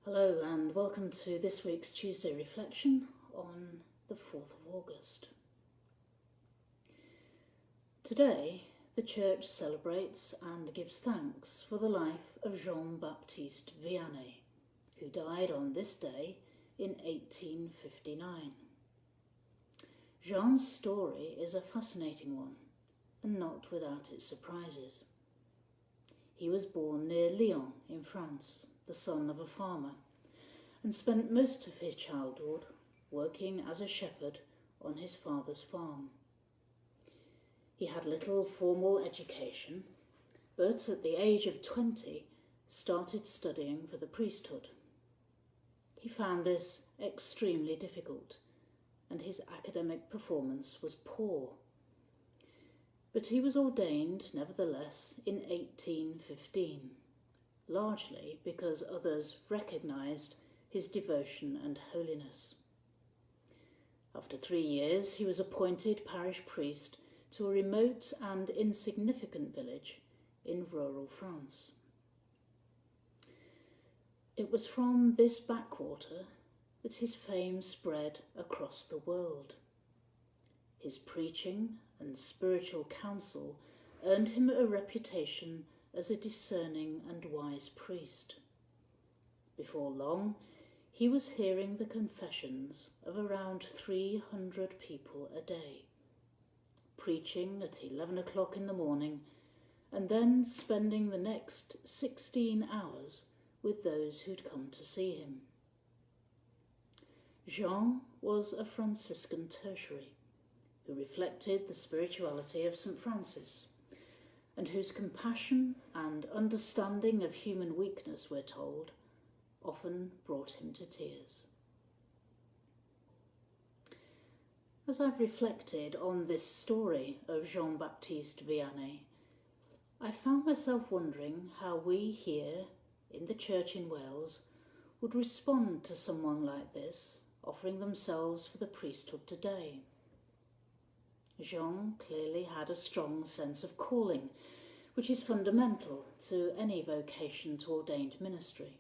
Hello and welcome to this week's Tuesday reflection on the 4th of August. Today, the Church celebrates and gives thanks for the life of Jean-Baptiste Vianney, who died on this day in 1859. Jean's story is a fascinating one, and not without its surprises. He was born near Lyon in France, the son of a farmer, and spent most of his childhood working as a shepherd on his father's farm. He had little formal education, but at the age of 20 started studying for the priesthood. He found this extremely difficult, and his academic performance was poor. But he was ordained, nevertheless, in 1815, largely because others recognised his devotion and holiness. After 3 years, he was appointed parish priest to a remote and insignificant village in rural France. It was from this backwater that his fame spread across the world. His preaching and spiritual counsel earned him a reputation as a discerning and wise priest. Before long, he was hearing the confessions of around 300 people a day, preaching at 11 o'clock in the morning, and then spending the next 16 hours with those who'd come to see him. Jean was a Franciscan tertiary who reflected the spirituality of St. Francis, and whose compassion and understanding of human weakness, we're told, often brought him to tears. As I've reflected on this story of Jean-Baptiste Vianney, I found myself wondering how we here in the church in Wales would respond to someone like this offering themselves for the priesthood today. Jean clearly had a strong sense of calling, which is fundamental to any vocation to ordained ministry.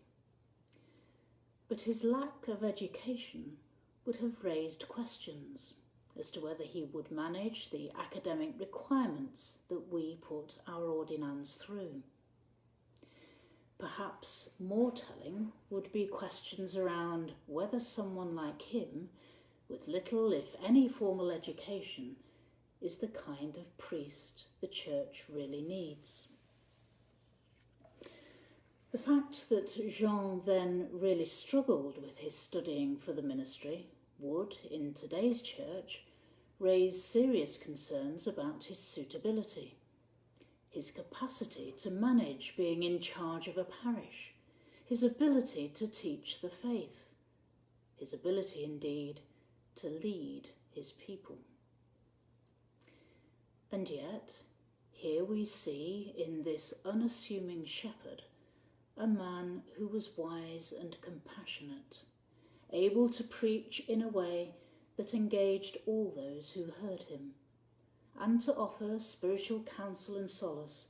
But his lack of education would have raised questions as to whether he would manage the academic requirements that we put our ordinands through. Perhaps more telling would be questions around whether someone like him, with little if any formal education, is the kind of priest the church really needs. The fact that Jean then really struggled with his studying for the ministry would, in today's church, raise serious concerns about his suitability, his capacity to manage being in charge of a parish, his ability to teach the faith, his ability indeed to lead his people. And yet, here we see in this unassuming shepherd a man who was wise and compassionate, able to preach in a way that engaged all those who heard him, and to offer spiritual counsel and solace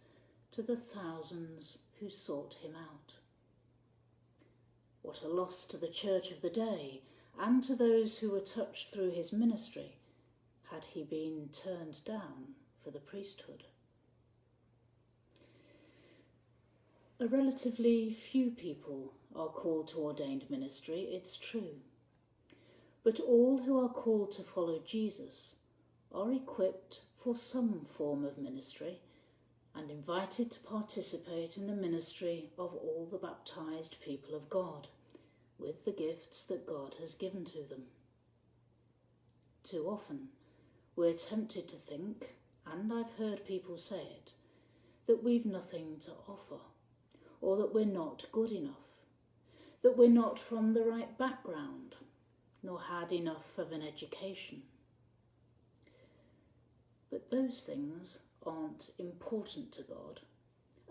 to the thousands who sought him out. What a loss to the church of the day, and to those who were touched through his ministry, had he been turned down for the priesthood. A relatively few people are called to ordained ministry, it's true, but all who are called to follow Jesus are equipped for some form of ministry and invited to participate in the ministry of all the baptized people of God, with the gifts that God has given to them. Too often, we're tempted to think, and I've heard people say it, that we've nothing to offer, or that we're not good enough, that we're not from the right background, nor had enough of an education. But those things aren't important to God,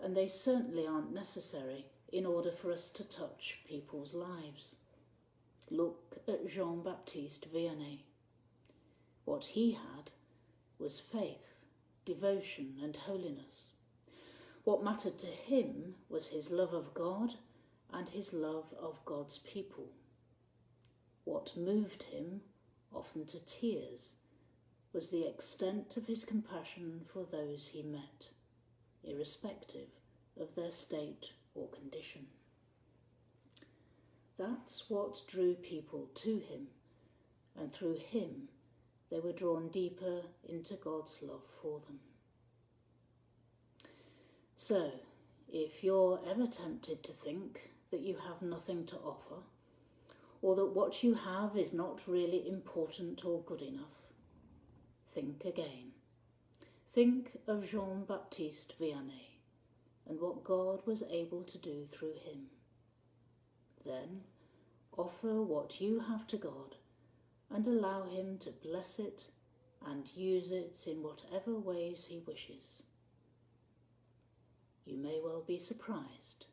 and they certainly aren't necessary in order for us to touch people's lives. Look at Jean-Baptiste Vianney. What he had was faith, devotion and holiness. What mattered to him was his love of God and his love of God's people. What moved him, often to tears, was the extent of his compassion for those he met, irrespective of their state or condition. That's what drew people to him, and through him they were drawn deeper into God's love for them. So, if you're ever tempted to think that you have nothing to offer, or that what you have is not really important or good enough, think again. Think of Jean-Baptiste Vianney and what God was able to do through him. Then offer what you have to God and allow him to bless it and use it in whatever ways he wishes. You may well be surprised